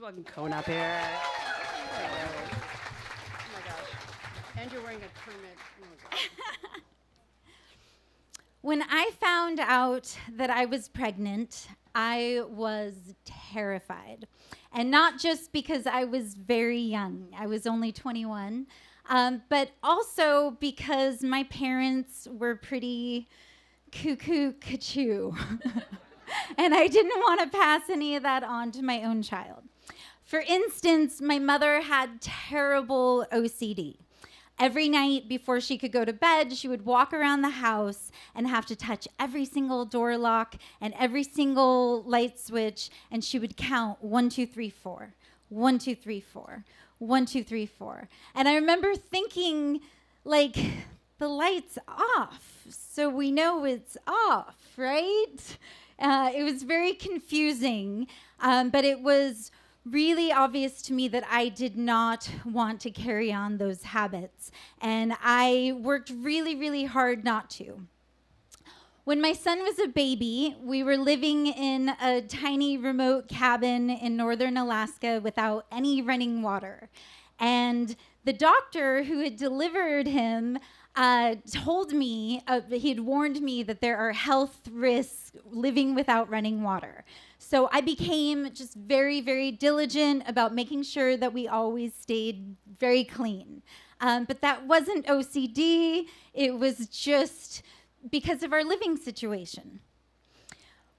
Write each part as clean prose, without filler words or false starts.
welcome Kona up here. Oh my gosh. And you're wearing a Kermit. Oh my God. When I found out that I was pregnant, I was terrified. And not just because I was very young. I was only 21. But also because my parents were pretty cuckoo-cuckoo. And I didn't want to pass any of that on to my own child. For instance, my mother had terrible O.C.D. Every night before she could go to bed, she would walk around the house and have to touch every single door lock and every single light switch, and she would count 1, 2, 3, 4, 1, 2, 3, 4, 1, 2, 3, 4. And I remember thinking, like, the light's off, so we know it's off, right? It was very confusing, but it was really obvious to me that I did not want to carry on those habits, and I worked really, really hard not to. When my son was a baby, we were living in a tiny remote cabin in northern Alaska without any running water, and the doctor who had delivered him told me, he had warned me that there are health risks living without running water. So I became just very, very diligent about making sure that we always stayed very clean. But that wasn't O.C.D. It was just because of our living situation.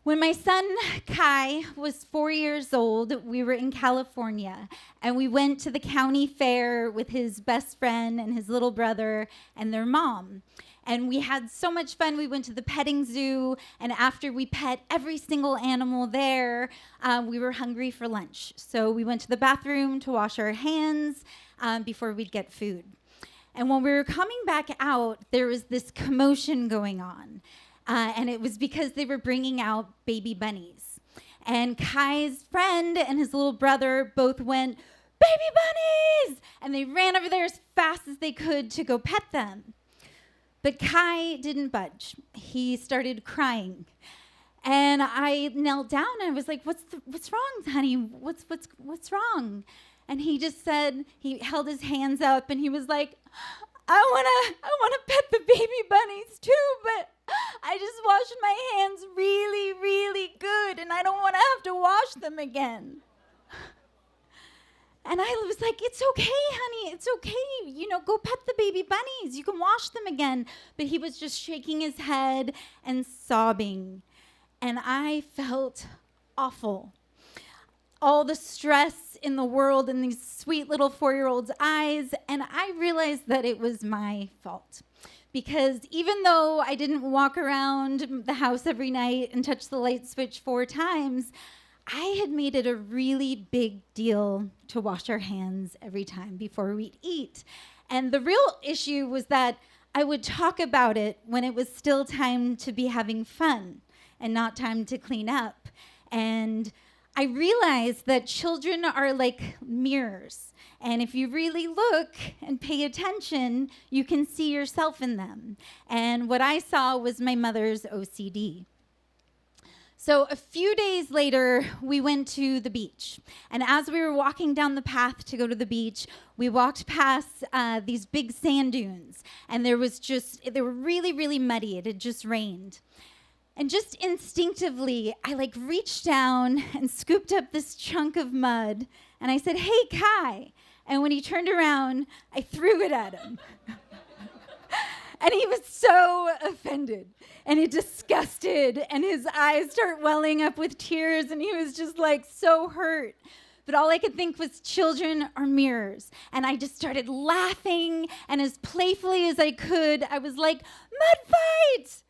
When my son Kai was 4 years old, we were in California, and we went to the county fair with his best friend and his little brother and their mom. And we had so much fun. We went to the petting zoo, and after we pet every single animal there, we were hungry for lunch. So we went to the bathroom to wash our hands before we'd get food. And when we were coming back out, there was this commotion going on. And it was because they were bringing out baby bunnies. And Kai's friend and his little brother both went, "Baby bunnies!" And they ran over there as fast as they could to go pet them. But Kai didn't budge. He started crying. And I knelt down and I was like, what's wrong, honey? What's wrong? And he just said, he held his hands up and he was like, I wanna pet the baby bunnies too, but I just washed my hands really, really good, and I don't want to have to wash them again. And I was like, it's okay, honey, it's okay. Go pet the baby bunnies. You can wash them again. But he was just shaking his head and sobbing. And I felt awful. All the stress in the world in these sweet little 4-year-old's eyes, and I realized that it was my fault. Because even though I didn't walk around the house every night and touch the light switch 4 times, I had made it a really big deal to wash our hands every time before we'd eat. And the real issue was that I would talk about it when it was still time to be having fun and not time to clean up. And I realized that children are like mirrors. And if you really look and pay attention, you can see yourself in them. And what I saw was my mother's O.C.D. So a few days later, we went to the beach. And as we were walking down the path to go to the beach, we walked past these big sand dunes. And they were really, really muddy. It had just rained. And just instinctively, I reached down and scooped up this chunk of mud. And I said, "Hey, Kai." And when he turned around, I threw it at him. And he was so offended and disgusted, and his eyes start welling up with tears, and he was just so hurt. But all I could think was children are mirrors. And I just started laughing, and as playfully as I could, I was like, "Mud fight!"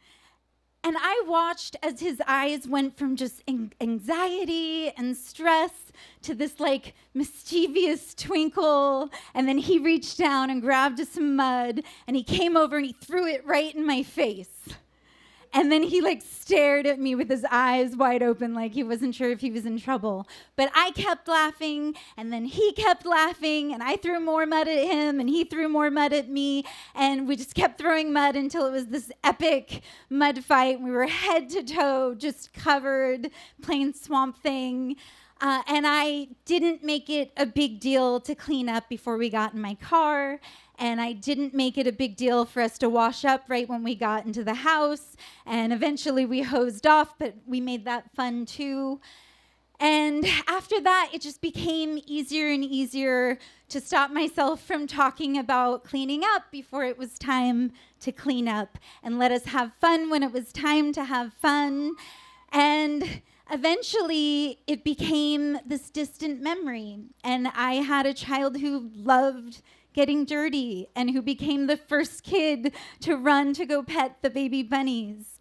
And I watched as his eyes went from just anxiety and stress to this mischievous twinkle. And then he reached down and grabbed some mud, and he came over and he threw it right in my face. And then he stared at me with his eyes wide open, like he wasn't sure if he was in trouble. But I kept laughing, and then he kept laughing, and I threw more mud at him, and he threw more mud at me, and we just kept throwing mud until it was this epic mud fight. We were head to toe, just covered, playing Swamp Thing. And I didn't make it a big deal to clean up before we got in my car. And I didn't make it a big deal for us to wash up right when we got into the house. And eventually we hosed off, but we made that fun too. And after that, it just became easier and easier to stop myself from talking about cleaning up before it was time to clean up, and let us have fun when it was time to have fun. And eventually, it became this distant memory. And I had a child who loved getting dirty and who became the first kid to run to go pet the baby bunnies.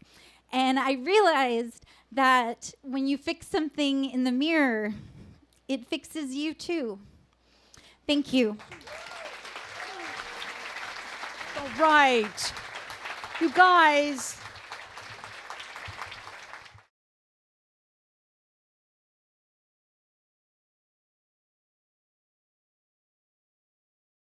And I realized that when you fix something in the mirror, it fixes you too. Thank you. All right. You guys,